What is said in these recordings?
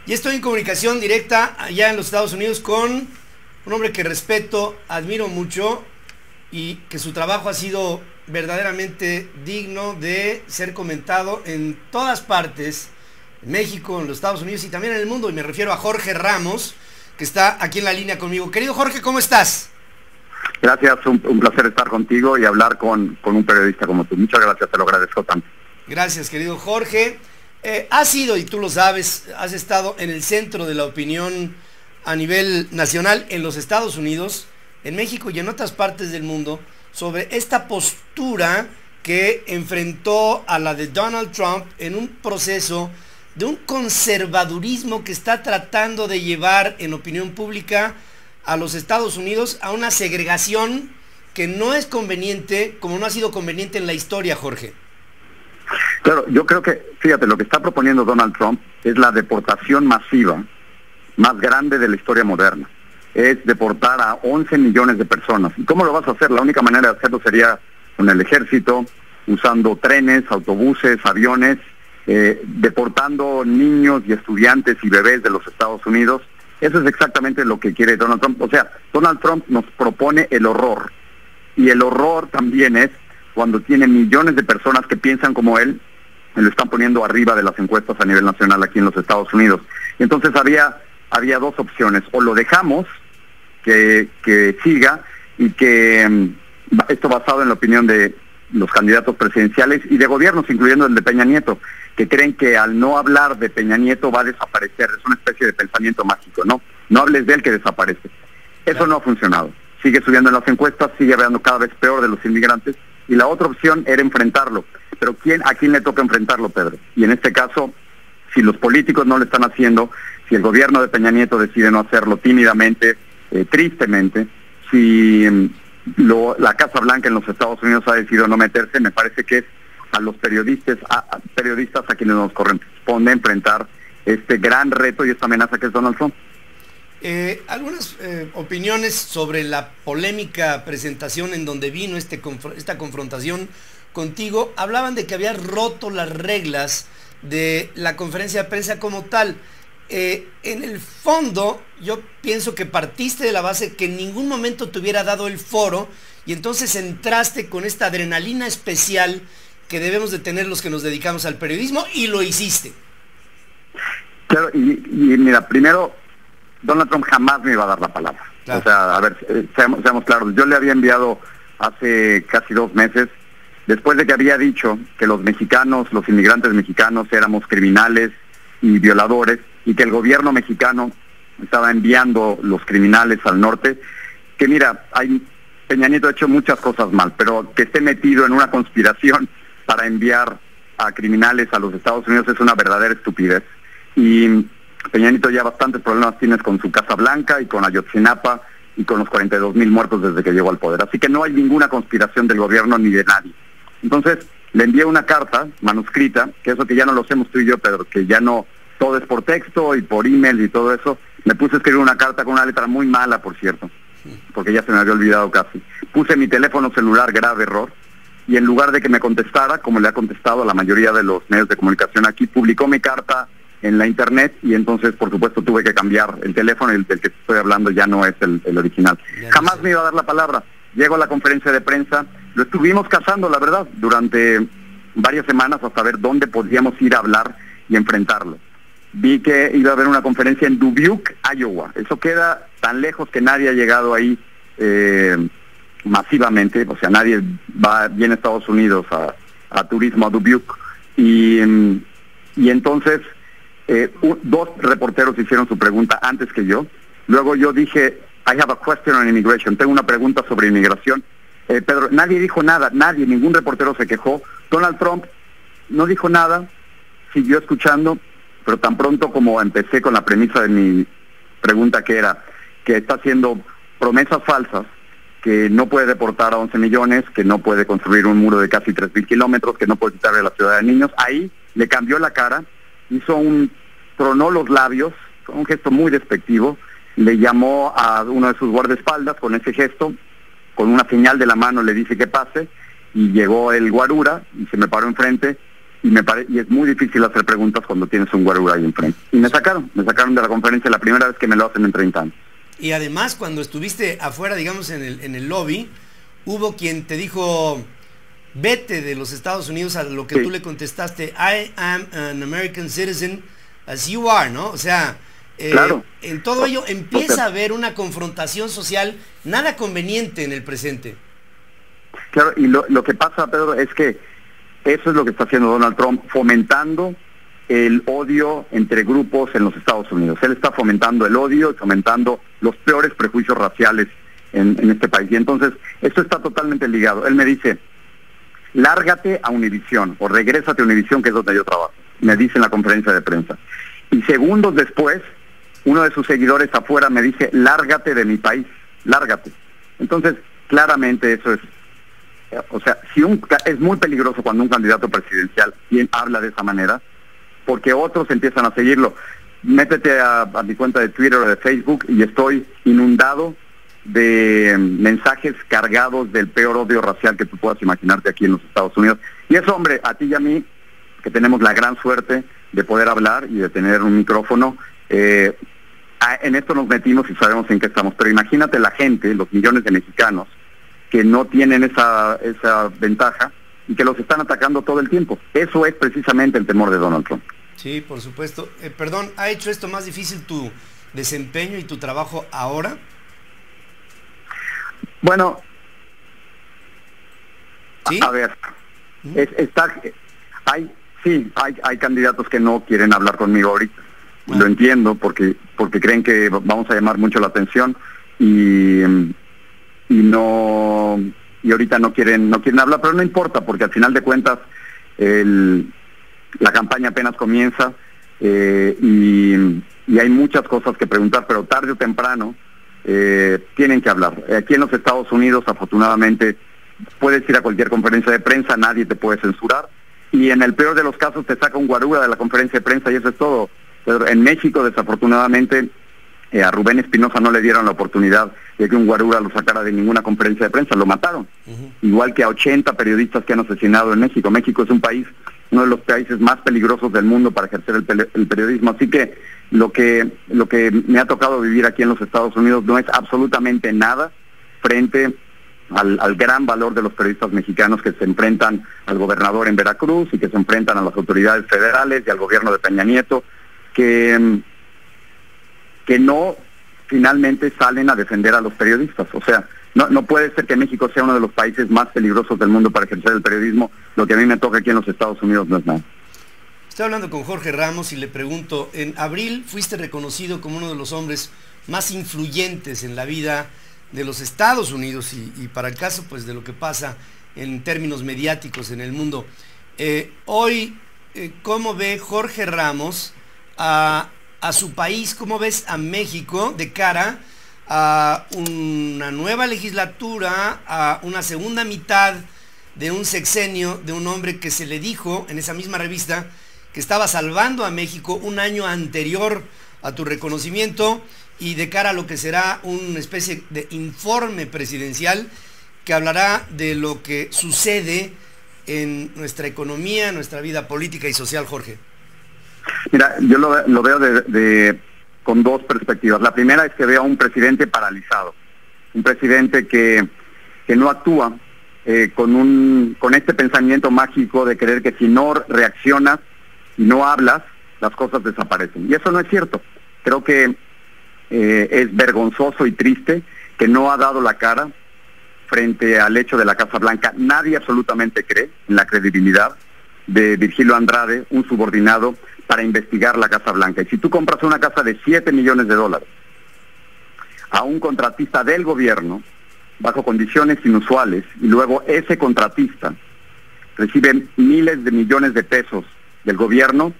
Y estoy en comunicación directa allá en los Estados Unidos con un hombre que respeto, admiro mucho y que su trabajo ha sido verdaderamente digno de ser comentado en todas partes, en México, en los Estados Unidos y también en el mundo. Y me refiero a Jorge Ramos, que está aquí en la línea conmigo. Querido Jorge, ¿cómo estás? Gracias, un placer estar contigo y hablar con un periodista como tú. Muchas gracias, te lo agradezco tanto. Gracias, querido Jorge. Has sido, y tú lo sabes, has estado en el centro de la opinión a nivel nacional en los Estados Unidos, en México y en otras partes del mundo sobre esta postura que enfrentó a la de Donald Trump en un proceso de un conservadurismo que está tratando de llevar en opinión pública a los Estados Unidos a una segregación que no es conveniente, como no ha sido conveniente en la historia, Jorge. Claro, yo creo que, fíjate, lo que está proponiendo Donald Trump es la deportación masiva más grande de la historia moderna. Es deportar a 11 millones de personas. ¿Y cómo lo vas a hacer? La única manera de hacerlo sería con el ejército, usando trenes, autobuses, aviones, deportando niños y estudiantes y bebés de los Estados Unidos. Eso es exactamente lo que quiere Donald Trump. O sea, Donald Trump nos propone el horror. Y el horror también es cuando tiene millones de personas que piensan como él, y lo están poniendo arriba de las encuestas a nivel nacional aquí en los Estados Unidos. Y entonces había dos opciones: o lo dejamos que siga y que esto basado en la opinión de los candidatos presidenciales y de gobiernos, incluyendo el de Peña Nieto, que creen que al no hablar de Peña Nieto va a desaparecer. Es una especie de pensamiento mágico, ¿no? No hables de él que desaparece. Eso no ha funcionado. Sigue subiendo en las encuestas, sigue hablando cada vez peor de los inmigrantes. Y la otra opción era enfrentarlo. Pero ¿a quién le toca enfrentarlo, Pedro? Y en este caso, si los políticos no lo están haciendo, si el gobierno de Peña Nieto decide no hacerlo tímidamente, tristemente, si la Casa Blanca en los Estados Unidos ha decidido no meterse, me parece que es a los periodistas a quienes nos corresponde enfrentar este gran reto y esta amenaza que es Donald Trump. Algunas opiniones sobre la polémica presentación en donde vino esta confrontación contigo, hablaban de que había roto las reglas de la conferencia de prensa como tal. En el fondo, yo pienso que partiste de la base que en ningún momento te hubiera dado el foro y entonces entraste con esta adrenalina especial que debemos de tener los que nos dedicamos al periodismo y lo hiciste. Claro, y mira, primero, Donald Trump jamás me iba a dar la palabra. Claro. O sea, a ver, seamos claros. Yo le había enviado hace casi 2 meses, después de que había dicho que los mexicanos, los inmigrantes mexicanos éramos criminales y violadores, y que el gobierno mexicano estaba enviando los criminales al norte, que mira, Peña Nieto ha hecho muchas cosas mal, pero que esté metido en una conspiración para enviar a criminales a los Estados Unidos es una verdadera estupidez. Y Peña Nieto ya bastantes problemas tienes con su Casa Blanca y con Ayotzinapa y con los 42,000 muertos desde que llegó al poder. Así que no hay ninguna conspiración del gobierno ni de nadie. Entonces le envié una carta manuscrita, que eso que ya no lo hacemos tú y yo, Pedro, que ya no, todo es por texto y por email y todo eso. Me puse a escribir una carta con una letra muy mala, por cierto, porque ya se me había olvidado casi. Puse mi teléfono celular, grave error, y en lugar de que me contestara, como le ha contestado a la mayoría de los medios de comunicación aquí, publicó mi carta en la internet y entonces por supuesto tuve que cambiar el teléfono y el del que estoy hablando ya no es el original. Jamás me iba a dar la palabra. Llego a la conferencia de prensa, lo estuvimos cazando, la verdad, durante varias semanas hasta ver dónde podíamos ir a hablar y enfrentarlo. Vi que iba a haber una conferencia en Dubuque, Iowa. Eso queda tan lejos que nadie ha llegado ahí masivamente. O sea, nadie viene a Estados Unidos a turismo a Dubuque. Y entonces 2 reporteros hicieron su pregunta antes que yo. Luego yo dije, I have a question on immigration. Tengo una pregunta sobre inmigración. Pedro, nadie dijo nada, ningún reportero se quejó. Donald Trump no dijo nada, siguió escuchando, pero tan pronto como empecé con la premisa de mi pregunta, que era que está haciendo promesas falsas, que no puede deportar a 11 millones, que no puede construir un muro de casi 3,000 kilómetros, que no puede quitarle la ciudad de niños, ahí le cambió la cara, tronó los labios, con un gesto muy despectivo, le llamó a uno de sus guardaespaldas con ese gesto, con una señal de la mano le dice que pase, y llegó el guarura y se me paró enfrente y es muy difícil hacer preguntas cuando tienes un guarura ahí enfrente. Y me sacaron de la conferencia la primera vez que me lo hacen en 30 años. Y además, cuando estuviste afuera, digamos, en el lobby, hubo quien te dijo, vete de los Estados Unidos, a lo que tú le contestaste, I am an American citizen as you are, ¿no? O sea, claro. En todo ello empieza a haber una confrontación social nada conveniente en el presente. Claro, y lo que pasa, Pedro, es que eso es lo que está haciendo Donald Trump, fomentando el odio entre grupos en los Estados Unidos. Él está fomentando el odio y fomentando los peores prejuicios raciales en este país. Y entonces, esto está totalmente ligado. Él me dice, lárgate a Univisión o regrésate a Univisión, que es donde yo trabajo. Me dice en la conferencia de prensa. Y segundos después, uno de sus seguidores afuera me dice, lárgate de mi país, lárgate. Entonces, claramente eso es... O sea, es muy peligroso cuando un candidato presidencial habla de esa manera, porque otros empiezan a seguirlo. Métete a mi cuenta de Twitter o de Facebook y estoy inundado de mensajes cargados del peor odio racial que tú puedas imaginarte aquí en los Estados Unidos. Y eso, hombre, a ti y a mí, que tenemos la gran suerte de poder hablar y de tener un micrófono, en esto nos metimos y sabemos en qué estamos. Pero imagínate la gente, los millones de mexicanos, que no tienen esa ventaja y que los están atacando todo el tiempo. Eso es precisamente el temor de Donald Trump. Sí, por supuesto. Perdón, ¿ha hecho esto más difícil tu desempeño y tu trabajo ahora? Bueno, ¿sí? A ver, hay candidatos que no quieren hablar conmigo ahorita. Lo entiendo porque creen que vamos a llamar mucho la atención y ahorita no quieren hablar, pero no importa, porque al final de cuentas la campaña apenas comienza y hay muchas cosas que preguntar, pero tarde o temprano tienen que hablar. Aquí en los Estados Unidos, afortunadamente, puedes ir a cualquier conferencia de prensa, nadie te puede censurar, y en el peor de los casos te saca un guarura de la conferencia de prensa y eso es todo. Pero en México, desafortunadamente, a Rubén Espinosa no le dieron la oportunidad de que un guarura lo sacara de ninguna conferencia de prensa, lo mataron. Igual que a 80 periodistas que han asesinado en México. México es un país, uno de los países más peligrosos del mundo para ejercer el periodismo. Así que lo que me ha tocado vivir aquí en los Estados Unidos no es absolutamente nada frente al gran valor de los periodistas mexicanos que se enfrentan al gobernador en Veracruz y que se enfrentan a las autoridades federales y al gobierno de Peña Nieto, que no finalmente salen a defender a los periodistas. O sea, no puede ser que México sea uno de los países más peligrosos del mundo para ejercer el periodismo. Lo que a mí me toca aquí en los Estados Unidos no es nada. Estoy hablando con Jorge Ramos y le pregunto, en abril fuiste reconocido como uno de los hombres más influyentes en la vida de los Estados Unidos y para el caso pues de lo que pasa en términos mediáticos en el mundo. Hoy, ¿cómo ve Jorge Ramos a su país? ¿Cómo ves a México de cara a una nueva legislatura, a una segunda mitad de un sexenio de un hombre que se le dijo en esa misma revista que estaba salvando a México un año anterior a tu reconocimiento, y de cara a lo que será una especie de informe presidencial que hablará de lo que sucede en nuestra economía, en nuestra vida política y social, Jorge? Mira, yo lo veo con dos perspectivas. La primera es que veo a un presidente paralizado, un presidente que no actúa con este pensamiento mágico de creer que si no reaccionas y no hablas, las cosas desaparecen. Y eso no es cierto. Creo que es vergonzoso y triste que no ha dado la cara frente al hecho de la Casa Blanca. Nadie absolutamente cree en la credibilidad de Virgilio Andrade, un subordinado, para investigar la Casa Blanca. Y si tú compras una casa de $7 millones a un contratista del gobierno, bajo condiciones inusuales, y luego ese contratista recibe miles de millones de pesos del gobierno,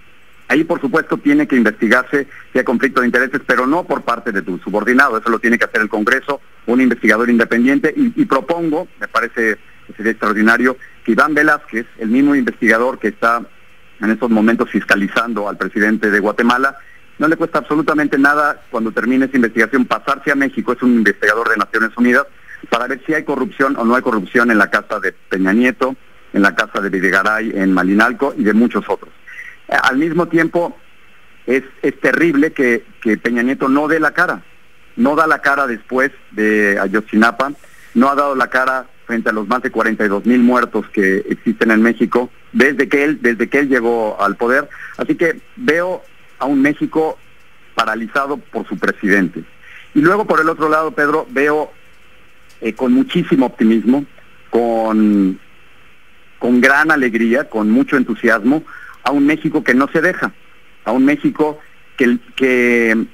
ahí por supuesto tiene que investigarse si hay conflicto de intereses, pero no por parte de tu subordinado. Eso lo tiene que hacer el Congreso, un investigador independiente, y propongo, me parece que sería extraordinario, que Iván Velázquez, el mismo investigador que está en estos momentos fiscalizando al presidente de Guatemala, no le cuesta absolutamente nada cuando termine esa investigación pasarse a México, es un investigador de Naciones Unidas, para ver si hay corrupción o no hay corrupción en la casa de Peña Nieto, en la casa de Videgaray en Malinalco y de muchos otros. Al mismo tiempo, es terrible que Peña Nieto no dé la cara, no da la cara después de Ayotzinapa, no ha dado la cara frente a los más de 42,000 muertos que existen en México desde que él llegó al poder. Así que veo a un México paralizado por su presidente. Y luego, por el otro lado, Pedro, veo con muchísimo optimismo, con gran alegría, con mucho entusiasmo, a un México que no se deja, a un México que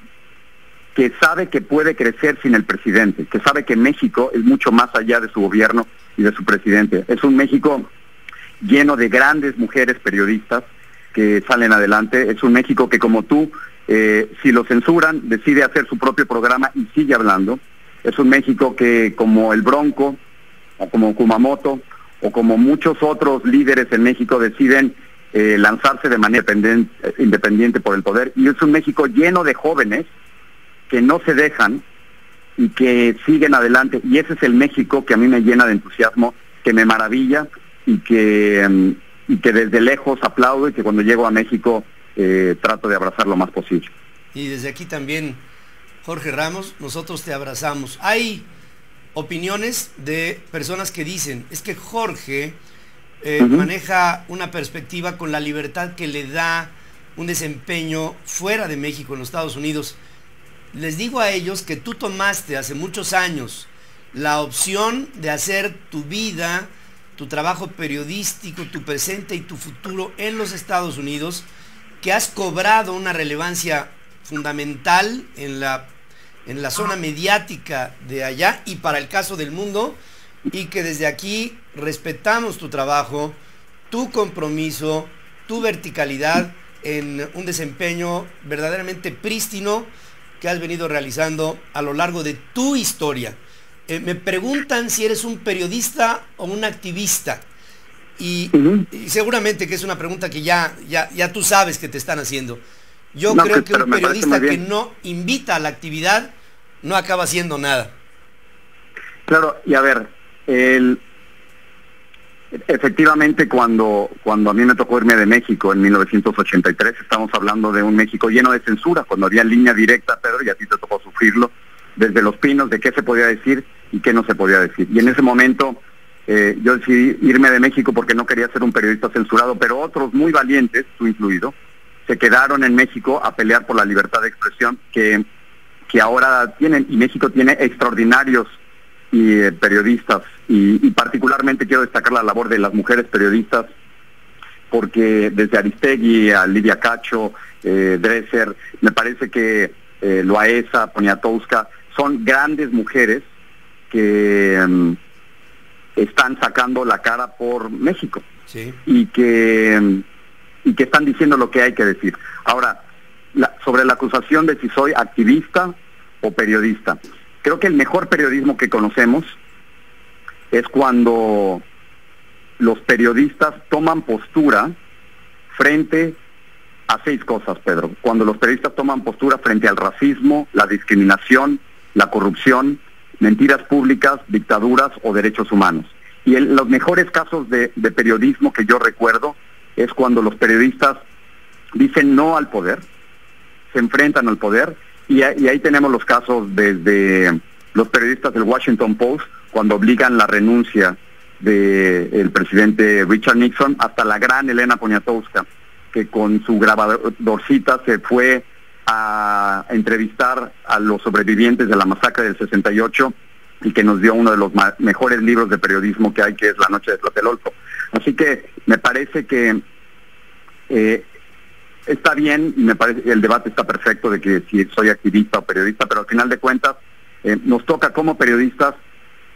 sabe que puede crecer sin el presidente, que sabe que México es mucho más allá de su gobierno y de su presidente. Es un México lleno de grandes mujeres periodistas que salen adelante. Es un México que, como tú, si lo censuran, decide hacer su propio programa y sigue hablando. Es un México que, como el Bronco, o como Kumamoto, o como muchos otros líderes en México, deciden lanzarse de manera independiente por el poder. Y es un México lleno de jóvenes que no se dejan y que siguen adelante. Y ese es el México que a mí me llena de entusiasmo, que me maravilla y que desde lejos aplaudo, y que cuando llego a México trato de abrazar lo más posible. Y desde aquí también, Jorge Ramos, nosotros te abrazamos. Hay opiniones de personas que dicen, es que Jorge maneja una perspectiva con la libertad que le da un desempeño fuera de México, en los Estados Unidos. Les digo a ellos que tú tomaste hace muchos años la opción de hacer tu vida, tu trabajo periodístico, tu presente y tu futuro en los Estados Unidos, que has cobrado una relevancia fundamental en la zona mediática de allá y para el caso del mundo, y que desde aquí respetamos tu trabajo, tu compromiso, tu verticalidad en un desempeño verdaderamente prístino que has venido realizando a lo largo de tu historia. Me preguntan si eres un periodista o un activista, y seguramente que es una pregunta que ya tú sabes que te están haciendo. Yo creo que un periodista que no invita a la actividad no acaba haciendo nada. Claro, y a ver, efectivamente cuando a mí me tocó irme de México en 1983, estamos hablando de un México lleno de censura, cuando había línea directa, Pedro, y a ti te tocó sufrirlo, desde Los Pinos, de qué se podía decir y qué no se podía decir. Y en ese momento yo decidí irme de México porque no quería ser un periodista censurado, pero otros muy valientes, tú incluido, se quedaron en México a pelear por la libertad de expresión que ahora tienen, y México tiene extraordinarios periodistas, y particularmente quiero destacar la labor de las mujeres periodistas, porque desde Aristegui a Lidia Cacho, Dresser, me parece que Loaesa, Poniatowska, son grandes mujeres que están sacando la cara por México, sí, y que están diciendo lo que hay que decir. Ahora, sobre la acusación de si soy activista o periodista, creo que el mejor periodismo que conocemos es cuando los periodistas toman postura frente a 6 cosas, Pedro. Cuando los periodistas toman postura frente al racismo, la discriminación, la corrupción, mentiras públicas, dictaduras o derechos humanos. Y los mejores casos de periodismo que yo recuerdo es cuando los periodistas dicen no al poder, se enfrentan al poder, y ahí tenemos los casos desde los periodistas del Washington Post, cuando obligan la renuncia del presidente Richard Nixon, hasta la gran Elena Poniatowska, que con su grabadorcita se fue a entrevistar a los sobrevivientes de la masacre del 68 y que nos dio uno de los mejores libros de periodismo que hay, que es La noche de Tlatelolco. Así que me parece que está bien, y me parece que el debate está perfecto de que si soy activista o periodista, pero al final de cuentas nos toca como periodistas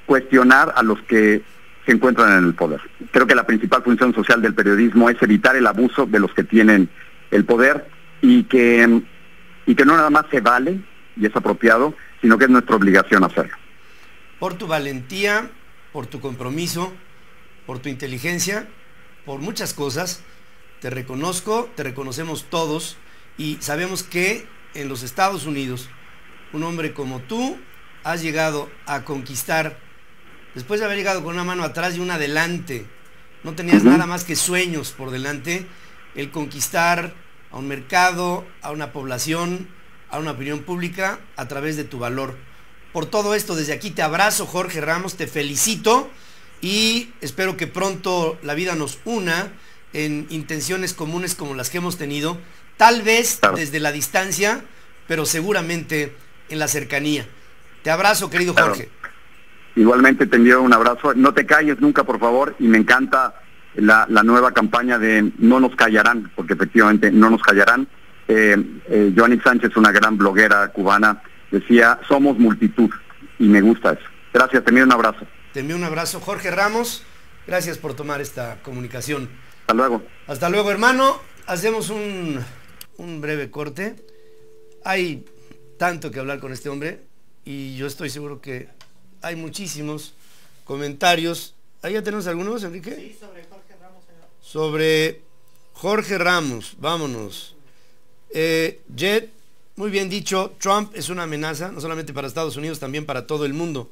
cuestionar a los que se encuentran en el poder. Creo que la principal función social del periodismo es evitar el abuso de los que tienen el poder, y que no nada más se vale y es apropiado, sino que es nuestra obligación hacerlo. Por tu valentía, por tu compromiso, por tu inteligencia, por muchas cosas, te reconozco, te reconocemos todos, y sabemos que en los Estados Unidos un hombre como tú has llegado a conquistar, después de haber llegado con una mano atrás y una adelante no tenías nada más que sueños por delante, el conquistar a un mercado, a una población, a una opinión pública a través de tu valor. Por todo esto, desde aquí te abrazo, Jorge Ramos, te felicito y espero que pronto la vida nos una en intenciones comunes como las que hemos tenido, tal vez desde la distancia, pero seguramente en la cercanía. Te abrazo, querido Jorge. Igualmente te envío un abrazo. No te calles nunca, por favor, y me encanta la nueva campaña de No nos callarán, porque efectivamente no nos callarán. Joanny Sánchez, una gran bloguera cubana, decía, somos multitud, y me gusta eso. Gracias, te envío un abrazo. Te envío un abrazo, Jorge Ramos. Gracias por tomar esta comunicación. Hasta luego. Hasta luego, hermano. Hacemos un breve corte. Hay tanto que hablar con este hombre y yo estoy seguro que hay muchísimos comentarios. ¿Ahí ya tenemos algunos, Enrique? Sí, sobre Jorge Ramos, señor. Sobre Jorge Ramos, vámonos. Jet, muy bien dicho, Trump es una amenaza, no solamente para Estados Unidos, también para todo el mundo.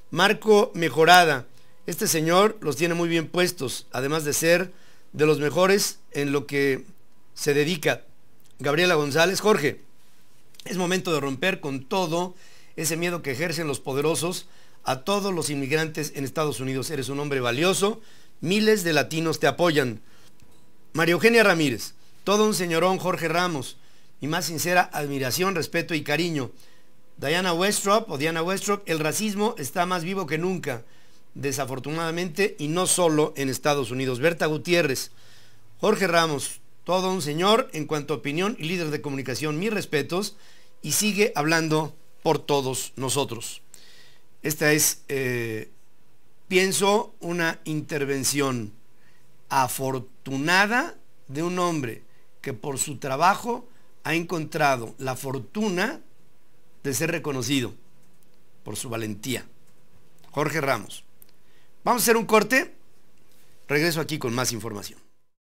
Marco Mejorada, este señor los tiene muy bien puestos, además de ser de los mejores en lo que se dedica. Gabriela González, Jorge, es momento de romper con todo ese miedo que ejercen los poderosos a todos los inmigrantes en Estados Unidos. Eres un hombre valioso, miles de latinos te apoyan. María Eugenia Ramírez, todo un señorón Jorge Ramos, mi más sincera admiración, respeto y cariño. Diana Westropp, el racismo está más vivo que nunca, desafortunadamente, y no solo en Estados Unidos. Berta Gutiérrez, Jorge Ramos, todo un señor en cuanto a opinión y líder de comunicación, mis respetos, y sigue hablando por todos nosotros. Esta es, pienso, una intervención afortunada de un hombre que por su trabajo ha encontrado la fortuna de ser reconocido por su valentía. Jorge Ramos. Vamos a hacer un corte. Regreso aquí con más información.